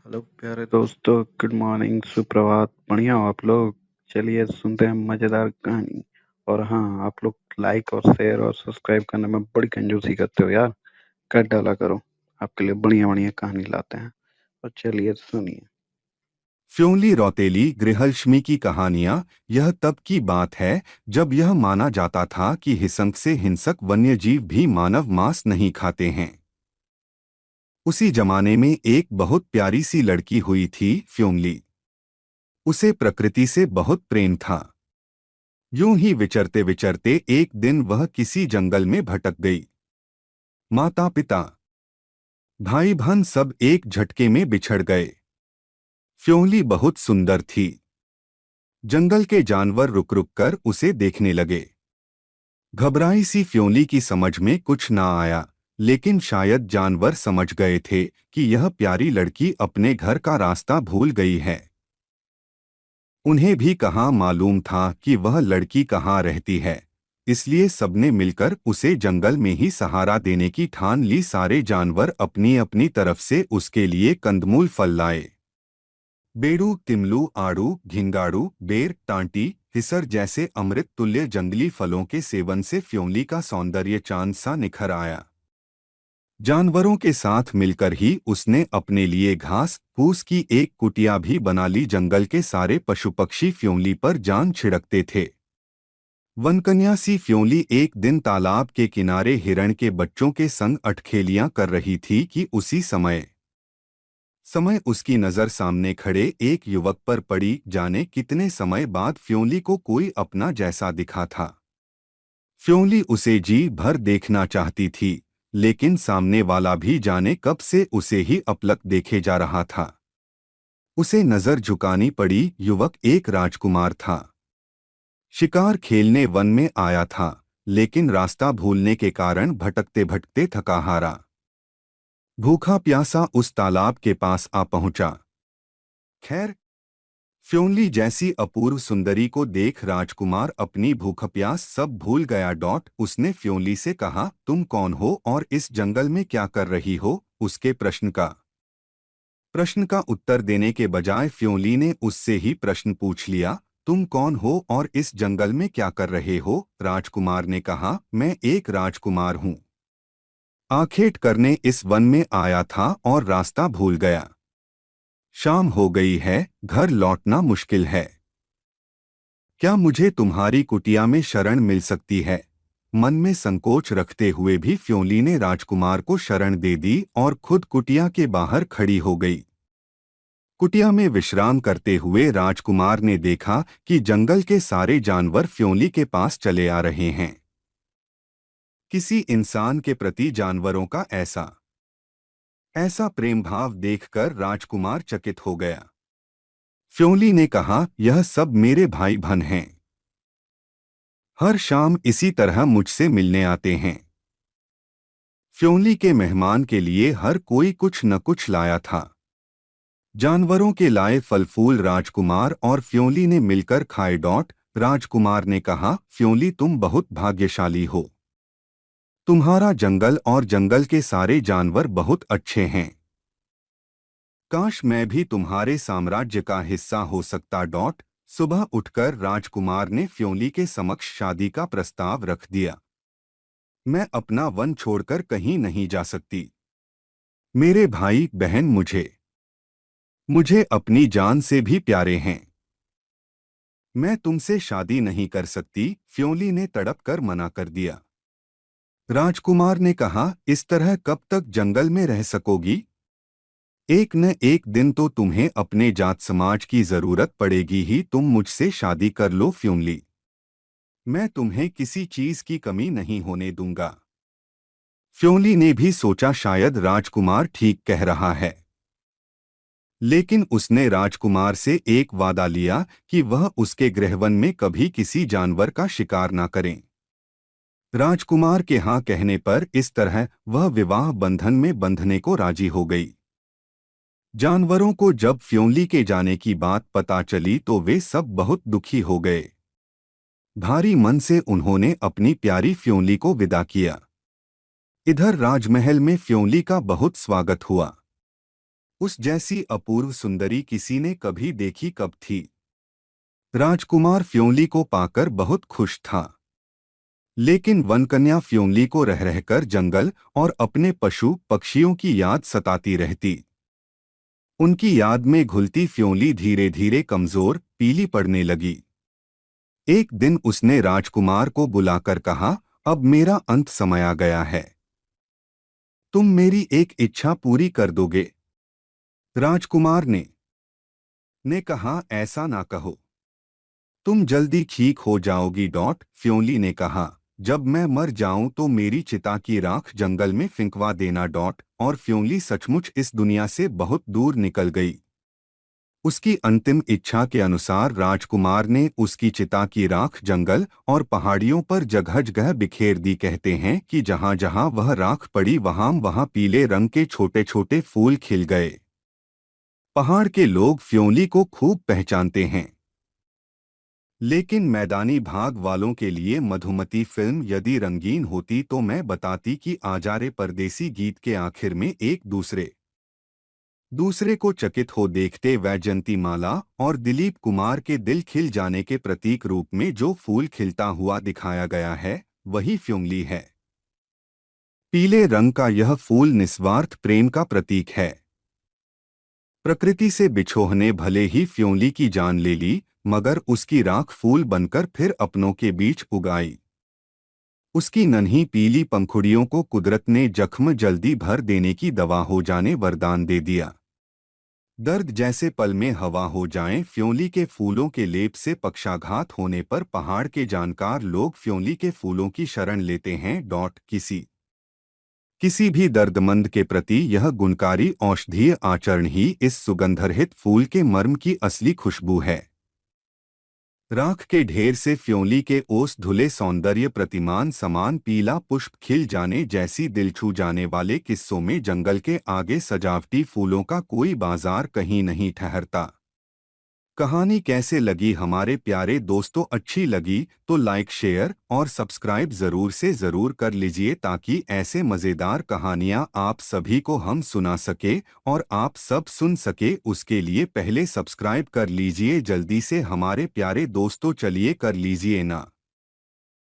Hello प्यारे दोस्तों, good morning, सुप्रभात। बढ़िया हो आप लोग? चलिए सुनते हैं मजेदार कहानी। और हाँ, आप लोग लाइक और शेयर और सब्सक्राइब करने में बड़ी कंजूसी करते हो यार। कर डाला करो, आपके लिए बढ़िया बढ़िया कहानी लाते हैं। और चलिए सुनिए। फ्योंली रौतेली गृहलक्ष्मी की कहानियां। यह तब की बात है जब यह माना जाता था कि हिंसक से हिंसक वन्यजीव भी मानव मांस नहीं खाते हैं। उसी जमाने में एक बहुत प्यारी सी लड़की हुई थी, फ्योंली। उसे प्रकृति से बहुत प्रेम था। यूं ही विचरते विचरते एक दिन वह किसी जंगल में भटक गई। माता पिता, भाई बहन सब एक झटके में बिछड़ गए। फ्योंली बहुत सुंदर थी। जंगल के जानवर रुक रुक कर उसे देखने लगे। घबराई सी फ्योंली की समझ में कुछ ना आया, लेकिन शायद जानवर समझ गए थे कि यह प्यारी लड़की अपने घर का रास्ता भूल गई है। उन्हें भी कहाँ मालूम था कि वह लड़की कहाँ रहती है, इसलिए सबने मिलकर उसे जंगल में ही सहारा देने की ठान ली। सारे जानवर अपनी अपनी तरफ से उसके लिए कंदमूल फल लाए। बेड़ू, तिमलू, आड़ू, घिंगाड़ू, बेर, टांटी, हिसर जैसे अमृत तुल्य जंगली फलों के सेवन से फ्योंली का सौंदर्य चांद सा निखर आया। जानवरों के साथ मिलकर ही उसने अपने लिए घास फूस की एक कुटिया भी बना ली। जंगल के सारे पशु पक्षी फ्योंली पर जान छिड़कते थे। वनकन्या सी फ्योंली एक दिन तालाब के किनारे हिरण के बच्चों के संग अठखेलियां कर रही थी कि उसी समय उसकी नजर सामने खड़े एक युवक पर पड़ी। जाने कितने समय बाद फ्योंली को कोई अपना जैसा दिखा था। फ्योंली उसे जी भर देखना चाहती थी, लेकिन सामने वाला भी जाने कब से उसे ही अपलक देखे जा रहा था। उसे नजर झुकानी पड़ी। युवक एक राजकुमार था। शिकार खेलने वन में आया था, लेकिन रास्ता भूलने के कारण भटकते भटकते थका हारा भूखा प्यासा उस तालाब के पास आ पहुंचा। खैर, फ्योंली जैसी अपूर्व सुंदरी को देख राजकुमार अपनी भूख प्यास सब भूल गया। उसने फ्योंली से कहा, तुम कौन हो और इस जंगल में क्या कर रही हो? उसके प्रश्न का उत्तर देने के बजाय फ्योंली ने उससे ही प्रश्न पूछ लिया, तुम कौन हो और इस जंगल में क्या कर रहे हो? राजकुमार ने कहा, मैं एक राजकुमार हूँ। आखेट करने इस वन में आया था और रास्ता भूल गया। शाम हो गई है, घर लौटना मुश्किल है। क्या मुझे तुम्हारी कुटिया में शरण मिल सकती है? मन में संकोच रखते हुए भी फ्योंली ने राजकुमार को शरण दे दी और खुद कुटिया के बाहर खड़ी हो गई। कुटिया में विश्राम करते हुए राजकुमार ने देखा कि जंगल के सारे जानवर फ्योंली के पास चले आ रहे हैं। किसी इंसान के प्रति जानवरों का ऐसा ऐसा प्रेम भाव देखकर राजकुमार चकित हो गया। फ्योंली ने कहा, यह सब मेरे भाई बहन हैं। हर शाम इसी तरह मुझसे मिलने आते हैं। फ्योंली के मेहमान के लिए हर कोई कुछ न कुछ लाया था। जानवरों के लाए फल फूल राजकुमार और फ्योंली ने मिलकर खाए। राजकुमार ने कहा, फ्योंली तुम बहुत भाग्यशाली हो। तुम्हारा जंगल और जंगल के सारे जानवर बहुत अच्छे हैं। काश मैं भी तुम्हारे साम्राज्य का हिस्सा हो सकता। सुबह उठकर राजकुमार ने फ्योंली के समक्ष शादी का प्रस्ताव रख दिया। मैं अपना वन छोड़कर कहीं नहीं जा सकती। मेरे भाई बहन मुझे मुझे अपनी जान से भी प्यारे हैं। मैं तुमसे शादी नहीं कर सकती, फ्योंली ने तड़प कर मना कर दिया। राजकुमार ने कहा, इस तरह कब तक जंगल में रह सकोगी? एक न एक दिन तो तुम्हें अपने जात समाज की जरूरत पड़ेगी ही। तुम मुझसे शादी कर लो फ्योंली। मैं तुम्हें किसी चीज की कमी नहीं होने दूंगा। फ्योंली ने भी सोचा शायद राजकुमार ठीक कह रहा है, लेकिन उसने राजकुमार से एक वादा लिया कि वह उसके गृहवन में कभी किसी जानवर का शिकार ना करें। राजकुमार के हाँ कहने पर इस तरह वह विवाह बंधन में बंधने को राजी हो गई। जानवरों को जब फ्योंली के जाने की बात पता चली तो वे सब बहुत दुखी हो गए। भारी मन से उन्होंने अपनी प्यारी फ्योंली को विदा किया। इधर राजमहल में फ्योंली का बहुत स्वागत हुआ। उस जैसी अपूर्व सुंदरी किसी ने कभी देखी कब थी। राजकुमार फ्योंली को पाकर बहुत खुश था, लेकिन वनकन्या फ्योंली को रह रहकर जंगल और अपने पशु पक्षियों की याद सताती रहती। उनकी याद में घुलती फ्योंली धीरे धीरे कमजोर पीली पड़ने लगी। एक दिन उसने राजकुमार को बुलाकर कहा, अब मेरा अंत समय आ गया है, तुम मेरी एक इच्छा पूरी कर दोगे? राजकुमार ने कहा, ऐसा ना कहो, तुम जल्दी ठीक हो जाओगी। फ्योंली ने कहा, जब मैं मर जाऊं तो मेरी चिता की राख जंगल में फिंकवा देना। और फ्योंली सचमुच इस दुनिया से बहुत दूर निकल गई। उसकी अंतिम इच्छा के अनुसार राजकुमार ने उसकी चिता की राख जंगल और पहाड़ियों पर जगह जगह बिखेर दी। कहते हैं कि जहां जहां वह राख पड़ी वहां वहां पीले रंग के छोटे छोटे फूल खिल गए। पहाड़ के लोग फ्योंली को खूब पहचानते हैं, लेकिन मैदानी भाग वालों के लिए मधुमती फिल्म यदि रंगीन होती तो मैं बताती कि आजारे परदेसी गीत के आखिर में एक दूसरे को चकित हो देखते वैजयंती माला और दिलीप कुमार के दिल खिल जाने के प्रतीक रूप में जो फूल खिलता हुआ दिखाया गया है, वही फ्योंली है। पीले रंग का यह फूल निस्वार्थ प्रेम का प्रतीक है। प्रकृति से बिछोह ने भले ही फ्योंली की जान ले ली, मगर उसकी राख फूल बनकर फिर अपनों के बीच उगाई। उसकी नन्ही पीली पंखुड़ियों को कुदरत ने जख्म जल्दी भर देने की दवा हो जाने वरदान दे दिया। दर्द जैसे पल में हवा हो जाएं। फ्योंली के फूलों के लेप से पक्षाघात होने पर पहाड़ के जानकार लोग फ्योंली के फूलों की शरण लेते हैं। किसी भी दर्दमंद के प्रति यह गुणकारी औषधीय आचरण ही इस सुगंधरहित फूल के मर्म की असली खुशबू है। राख के ढेर से फ्योंली के ओस धुले सौंदर्य प्रतिमान समान पीला पुष्प खिल जाने जैसी दिल छू जाने वाले किस्सों में जंगल के आगे सजावटी फूलों का कोई बाजार कहीं नहीं ठहरता। कहानी कैसे लगी हमारे प्यारे दोस्तों? अच्छी लगी तो लाइक शेयर और सब्सक्राइब ज़रूर से ज़रूर कर लीजिए, ताकि ऐसे मज़ेदार कहानियाँ आप सभी को हम सुना सके और आप सब सुन सके। उसके लिए पहले सब्सक्राइब कर लीजिए जल्दी से हमारे प्यारे दोस्तों, चलिए कर लीजिए ना।